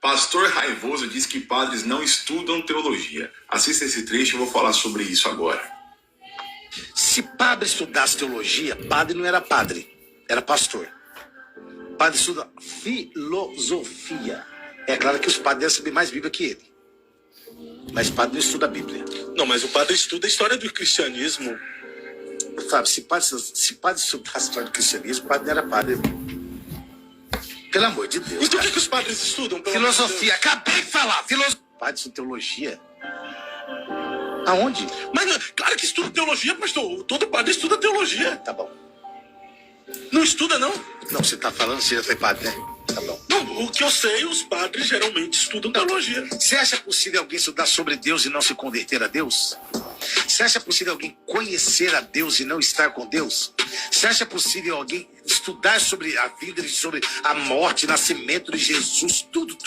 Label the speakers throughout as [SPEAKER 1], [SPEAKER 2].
[SPEAKER 1] Pastor Raivoso diz que padres não estudam teologia. Assista esse trecho e eu vou falar sobre isso agora.
[SPEAKER 2] Se padre estudasse teologia, padre não era padre, era pastor. Padre estuda filosofia. É claro que os padres devem saber mais Bíblia que ele. Mas padre não estuda a Bíblia.
[SPEAKER 3] Não, mas o padre estuda a história do cristianismo.
[SPEAKER 2] Fábio, se padre estudasse a história do cristianismo, padre não era padre. Pelo amor de Deus.
[SPEAKER 3] Então o que os padres estudam?
[SPEAKER 2] Filosofia. Acabei de falar. Padre estuda teologia. Aonde?
[SPEAKER 3] Mas claro que estuda teologia, pastor. Todo padre estuda teologia.
[SPEAKER 2] Tá bom.
[SPEAKER 3] Não estuda, não?
[SPEAKER 2] Não, você tá falando, você já foi padre, né? Tá bom.
[SPEAKER 3] Não, o que eu sei, os padres geralmente estudam teologia.
[SPEAKER 2] Você acha possível alguém estudar sobre Deus e não se converter a Deus? Você acha possível alguém conhecer a Deus e não estar com Deus? Você acha possível alguém estudar sobre a vida, sobre a morte, nascimento de Jesus, tudo,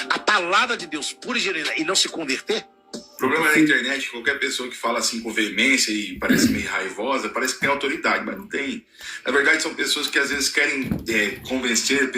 [SPEAKER 2] a palavra de Deus pura e genuína e não se converter?
[SPEAKER 1] O problema da internet, qualquer pessoa que fala assim com veemência e parece meio raivosa, parece que tem autoridade, mas não tem. Na verdade, são pessoas que às vezes querem convencer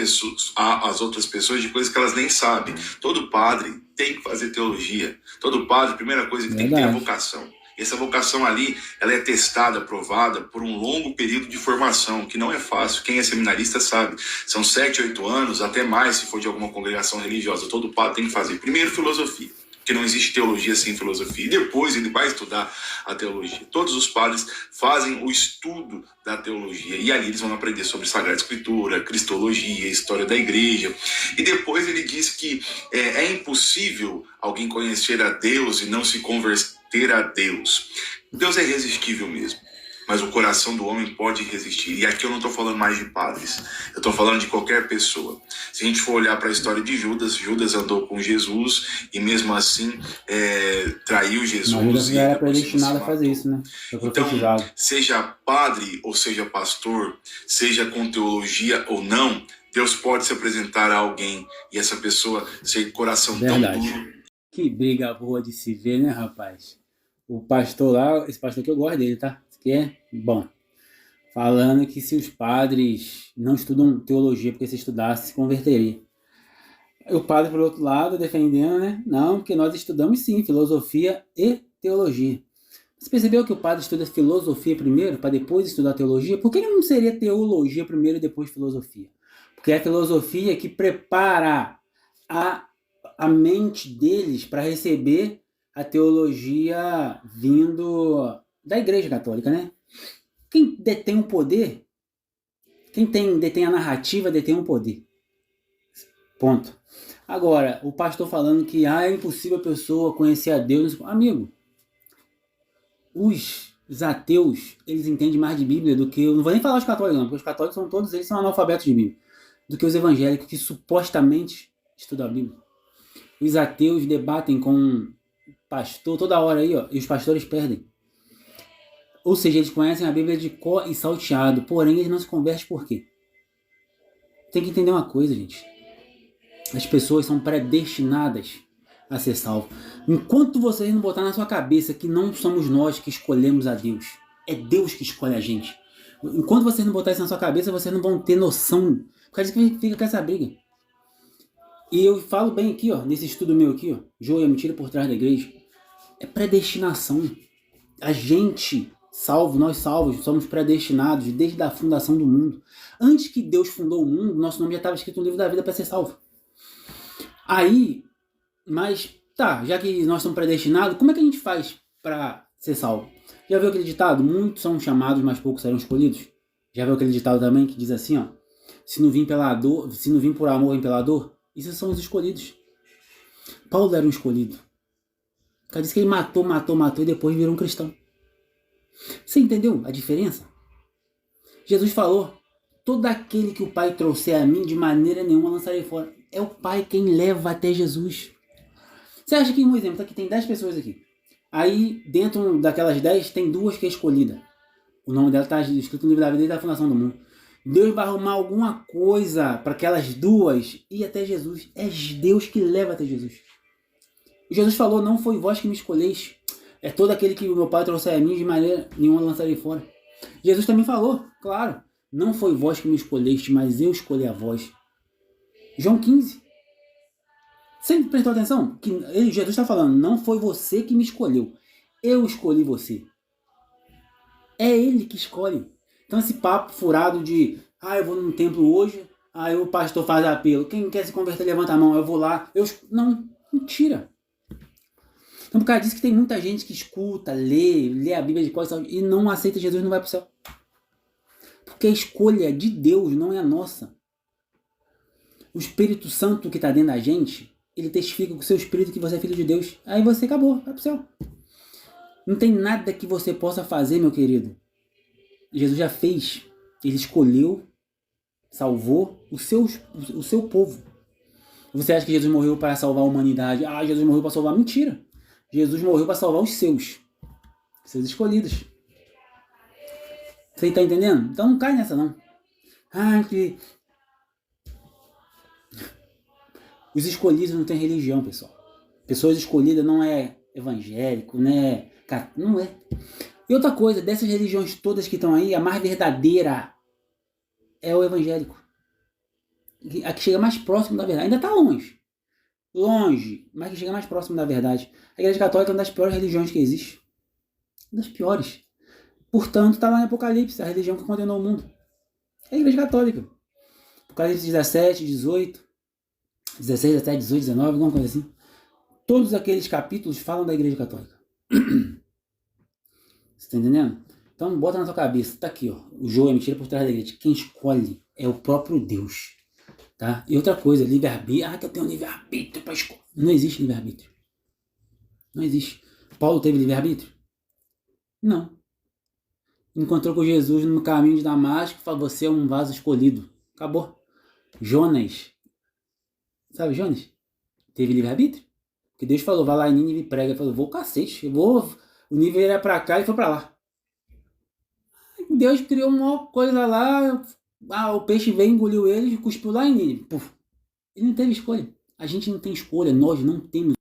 [SPEAKER 1] as outras pessoas de coisas que elas nem sabem. Todo padre tem que fazer teologia. Todo padre, a primeira coisa que tem que ter é a vocação. E essa vocação ali, ela é testada, aprovada por um longo período de formação, que não é fácil. Quem é seminarista sabe. São 7, 8 anos, até mais, se for de alguma congregação religiosa. Todo padre tem que fazer. Primeiro, filosofia. Porque não existe teologia sem filosofia. E depois ele vai estudar a teologia. Todos os padres fazem o estudo da teologia. E ali eles vão aprender sobre Sagrada Escritura, Cristologia, história da igreja. E depois ele diz que é impossível alguém conhecer a Deus e não se converter a Deus. Deus é irresistível mesmo. Mas o coração do homem pode resistir. E aqui eu não estou falando mais de padres. Eu estou falando de qualquer pessoa. Se a gente for olhar para a história de Judas, Judas andou com Jesus e mesmo assim traiu Jesus.
[SPEAKER 4] Mas Judas já era predestinado a fazer isso, né?
[SPEAKER 1] Então, seja padre ou seja pastor, seja com teologia ou não, Deus pode se apresentar a alguém e essa pessoa ser coração tão duro.
[SPEAKER 4] Que briga boa de se ver, né, rapaz? O pastor lá, esse pastor que eu gosto dele, tá? Que é bom, falando que se os padres não estudam teologia, porque se estudasse, se converteria. O padre, por outro lado, defendendo, né? Não, porque nós estudamos sim, filosofia e teologia. Você percebeu que o padre estuda filosofia primeiro, para depois estudar teologia? Por que não seria teologia primeiro e depois filosofia? Porque é a filosofia que prepara a mente deles para receber a teologia vindo da Igreja Católica, né? Quem detém o poder, quem detém a narrativa, detém o poder. Ponto. Agora, o pastor falando que é impossível a pessoa conhecer a Deus. Amigo, os ateus, eles entendem mais de Bíblia do que... Eu não vou nem falar os católicos, não, porque os católicos todos eles são analfabetos de Bíblia. Do que os evangélicos, que supostamente estudam a Bíblia. Os ateus debatem com um pastor toda hora aí, ó, e os pastores perdem. Ou seja, eles conhecem a Bíblia de cor e salteado, porém eles não se convertem por quê? Tem que entender uma coisa, gente. As pessoas são predestinadas a ser salvas. Enquanto vocês não botar na sua cabeça que não somos nós que escolhemos a Deus, é Deus que escolhe a gente. Enquanto vocês não botarem isso na sua cabeça, vocês não vão ter noção. Por causa que fica com essa briga. E eu falo bem aqui, ó, nesse estudo meu aqui, ó, joio é mentira por trás da igreja. É predestinação. A gente salvo, nós salvos, somos predestinados desde a fundação do mundo. Antes que Deus fundou o mundo, nosso nome já estava escrito no livro da vida para ser salvo. Aí, mas tá, já que nós somos predestinados, como é que a gente faz para ser salvo? Já viu aquele ditado? Muitos são chamados, mas poucos serão escolhidos? Já viu aquele ditado também que diz assim, ó, se não vim pela dor, se não vim por amor, vem pela dor? Esses são os escolhidos. Paulo era um escolhido. O cara disse que ele matou e depois virou um cristão. Você entendeu a diferença? Jesus falou, todo aquele que o Pai trouxer a mim, de maneira nenhuma lançarei fora. É o Pai quem leva até Jesus. Você acha que, um exemplo, aqui tem 10 pessoas aqui. Aí, dentro daquelas 10, tem 2 que é escolhida. O nome dela está escrito no livro da vida desde a fundação do mundo. Deus vai arrumar alguma coisa para aquelas 2 ir até Jesus. É Deus que leva até Jesus. Jesus falou, não foi vós que me escolheis. É todo aquele que o meu Pai trouxer a mim, de maneira nenhuma lançarei fora. Jesus também falou, claro, não foi vós que me escolheste, mas eu escolhi a vós. João 15. Você prestou atenção? Que Jesus está falando, não foi você que me escolheu. Eu escolhi você. É ele que escolhe. Então esse papo furado de, eu vou num templo hoje, aí o pastor faz apelo. Quem quer se converter, levanta a mão, eu vou lá. Não, mentira. Então por causa disso que tem muita gente que escuta, lê a Bíblia de costas e não aceita Jesus e não vai para o céu. Porque a escolha é de Deus, não é a nossa. O Espírito Santo que está dentro da gente, ele testifica com o seu Espírito que você é filho de Deus. Aí você acabou, vai para o céu. Não tem nada que você possa fazer, meu querido. Jesus já fez. Ele escolheu, salvou o seu povo. Você acha que Jesus morreu para salvar a humanidade? Jesus morreu para salvar. Mentira. Jesus morreu para salvar os seus escolhidos. Você está entendendo? Então não cai nessa, não. Que... Os escolhidos não têm religião, pessoal. Pessoas escolhidas não é evangélico, né? Não é. E outra coisa, dessas religiões todas que estão aí, a mais verdadeira é o evangélico. A que chega mais próximo da verdade. Ainda está longe, mas que chega mais próximo da verdade. A Igreja Católica é uma das piores religiões que existe. Uma das piores. Portanto, está lá em Apocalipse, a religião que condenou o mundo. É a Igreja Católica. Apocalipse 17, 18, 16, 17, 18, 19, alguma coisa assim. Todos aqueles capítulos falam da Igreja Católica. Você está entendendo? Então, bota na sua cabeça. Tá aqui, ó. O jogo é mentira por trás da igreja. Quem escolhe é o próprio Deus. Tá? E outra coisa, livre-arbítrio. Que eu tenho livre-arbítrio para escolher. Não existe livre-arbítrio. Não existe. Paulo teve livre-arbítrio? Não. Encontrou com Jesus no caminho de Damasco e falou, você é um vaso escolhido. Acabou. Jonas. Sabe Jonas? Teve livre-arbítrio? Porque Deus falou, vai lá em Nínive e prega. Ele falou, vou cacete. O nível era pra cá e foi pra lá. Deus criou uma coisa lá. O peixe veio, engoliu ele e cuspiu lá em Nínive. Puf. Ele não teve escolha. A gente não tem escolha. Nós não temos